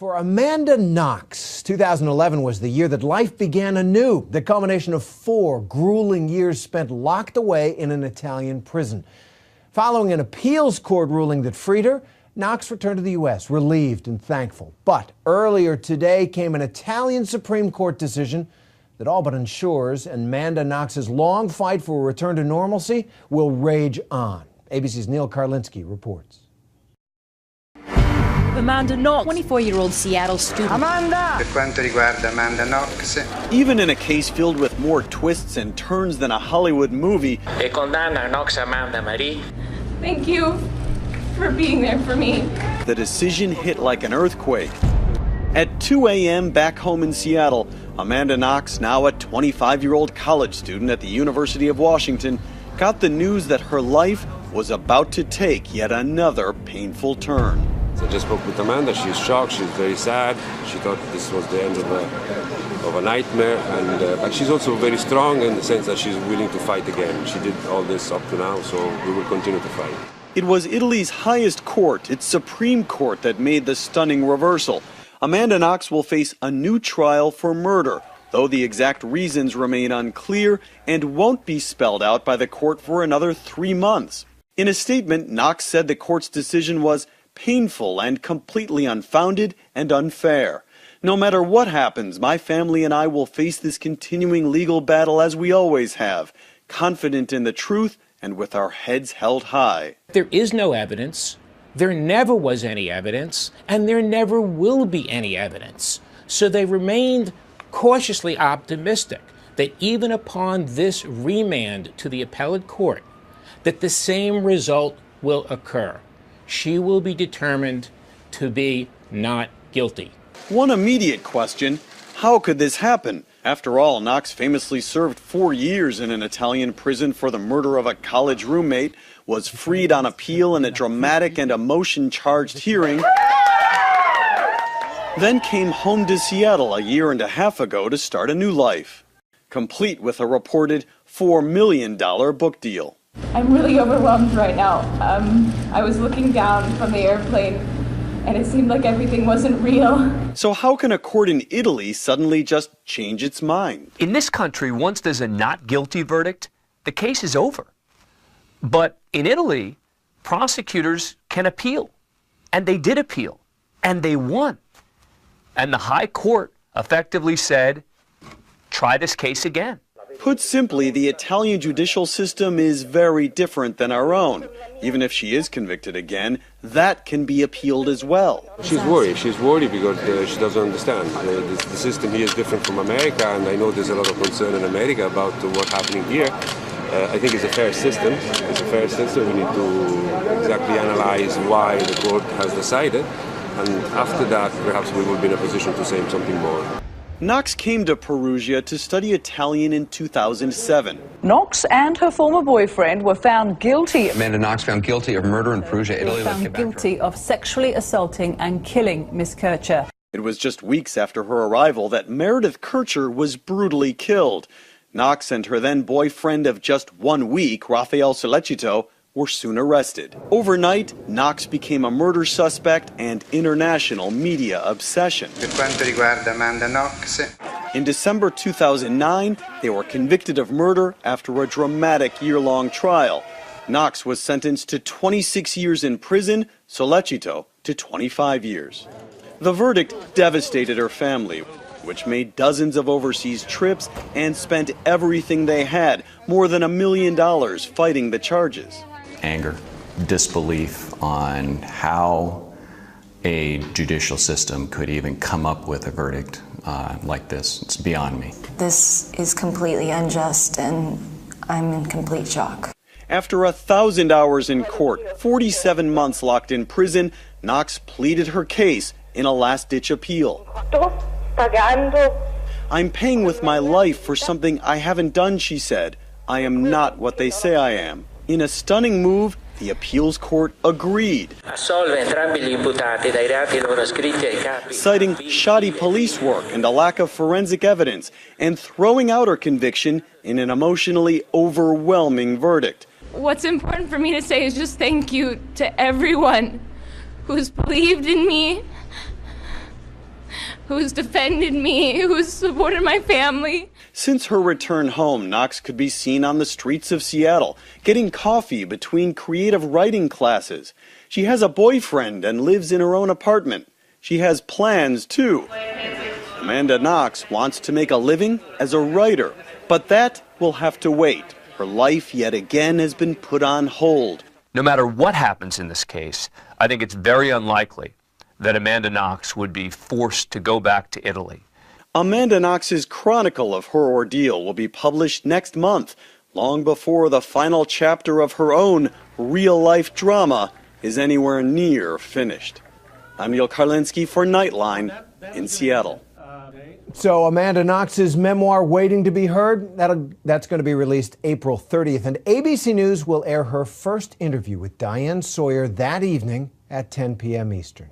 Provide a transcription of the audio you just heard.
For Amanda Knox, 2011 was the year that life began anew, the culmination of 4 grueling years spent locked away in an Italian prison. Following an appeals court ruling that freed her, Knox returned to the U.S., relieved and thankful. But earlier today came an Italian Supreme Court decision that all but ensures Amanda Knox's long fight for a return to normalcy will rage on. ABC's Neil Karlinski reports. Amanda Knox, 24-year-old Seattle student. Per quanto riguarda Amanda Knox. Even in a case filled with more twists and turns than a Hollywood movie. E condanna Knox Amanda Marie. Thank you for being there for me. The decision hit like an earthquake. At 2 a.m. back home in Seattle, Amanda Knox, now a 25-year-old college student at the University of Washington, got the news that her life was about to take yet another painful turn. I just spoke with Amanda. She's shocked. She's very sad. She thought this was the end of a nightmare, but she's also very strong in the sense that she's willing to fight again. She did all this up to now, so we will continue to fight. It was Italy's highest court, its Supreme Court, that made the stunning reversal. Amanda Knox will face a new trial for murder, though the exact reasons remain unclear and won't be spelled out by the court for another 3 months. In a statement, Knox said the court's decision was painful and completely unfounded and unfair. No matter what happens, my family and I will face this continuing legal battle as we always have, confident in the truth and with our heads held high. There is no evidence, there never was any evidence, and there never will be any evidence. So they remained cautiously optimistic that even upon this remand to the appellate court, that the same result will occur. She will be determined to be not guilty. One immediate question, how could this happen? After all, Knox famously served 4 years in an Italian prison for the murder of a college roommate, was freed on appeal in a dramatic and emotion-charged hearing, then came home to Seattle a year and a half ago to start a new life, complete with a reported $4 million book deal. I'm really overwhelmed right now. I was looking down from the airplane and it seemed like everything wasn't real. So how can a court in Italy suddenly just change its mind? In this country, once there's a not guilty verdict, the case is over. But in Italy, prosecutors can appeal. And they did appeal. And they won. And the high court effectively said, try this case again. Put simply, the Italian judicial system is very different than our own. Even if she is convicted again, that can be appealed as well. She's worried. She's worried because she doesn't understand. The system here is different from America, and I know there's a lot of concern in America about what's happening here. I think it's a fair system. It's a fair system. We need to exactly analyze why the court has decided, and after that, perhaps we will be in a position to say something more. Knox came to Perugia to study Italian in 2007. Knox and her former boyfriend were found guilty. Amanda Knox found guilty of murder in Perugia, Italy. Found guilty of sexually assaulting and killing Miss Kircher. It was just weeks after her arrival that Meredith Kircher was brutally killed. Knox and her then boyfriend of just 1 week, Rafael Sollecito, were soon arrested. Overnight, Knox became a murder suspect and international media obsession. Per quanto riguarda Amanda Knox. In December 2009, they were convicted of murder after a dramatic year-long trial. Knox was sentenced to 26 years in prison, Sollecito to 25 years. The verdict devastated her family, which made dozens of overseas trips and spent everything they had, more than $1 million, fighting the charges. Anger, disbelief on how a judicial system could even come up with a verdict like this. It's beyond me. This is completely unjust, and I'm in complete shock. After 1,000 hours in court, 47 months locked in prison, Knox pleaded her case in a last-ditch appeal. I'm paying with my life for something I haven't done, she said. I am not what they say I am. In a stunning move, the appeals court agreed, citing shoddy police work and a lack of forensic evidence, and throwing out her conviction in an emotionally overwhelming verdict. What's important for me to say is just thank you to everyone who's believed in me, who's defended me, who's supported my family. Since her return home, Knox could be seen on the streets of Seattle, getting coffee between creative writing classes. She has a boyfriend and lives in her own apartment. She has plans, too. Amanda Knox wants to make a living as a writer, but that will have to wait. Her life yet again has been put on hold. No matter what happens in this case, I think it's very unlikely that Amanda Knox would be forced to go back to Italy. Amanda Knox's chronicle of her ordeal will be published next month, long before the final chapter of her own real-life drama is anywhere near finished. I'm Neil Karlinski for Nightline in Seattle. So Amanda Knox's memoir, Waiting to be Heard, that's going to be released April 30th. And ABC News will air her first interview with Diane Sawyer that evening at 10 p.m. Eastern.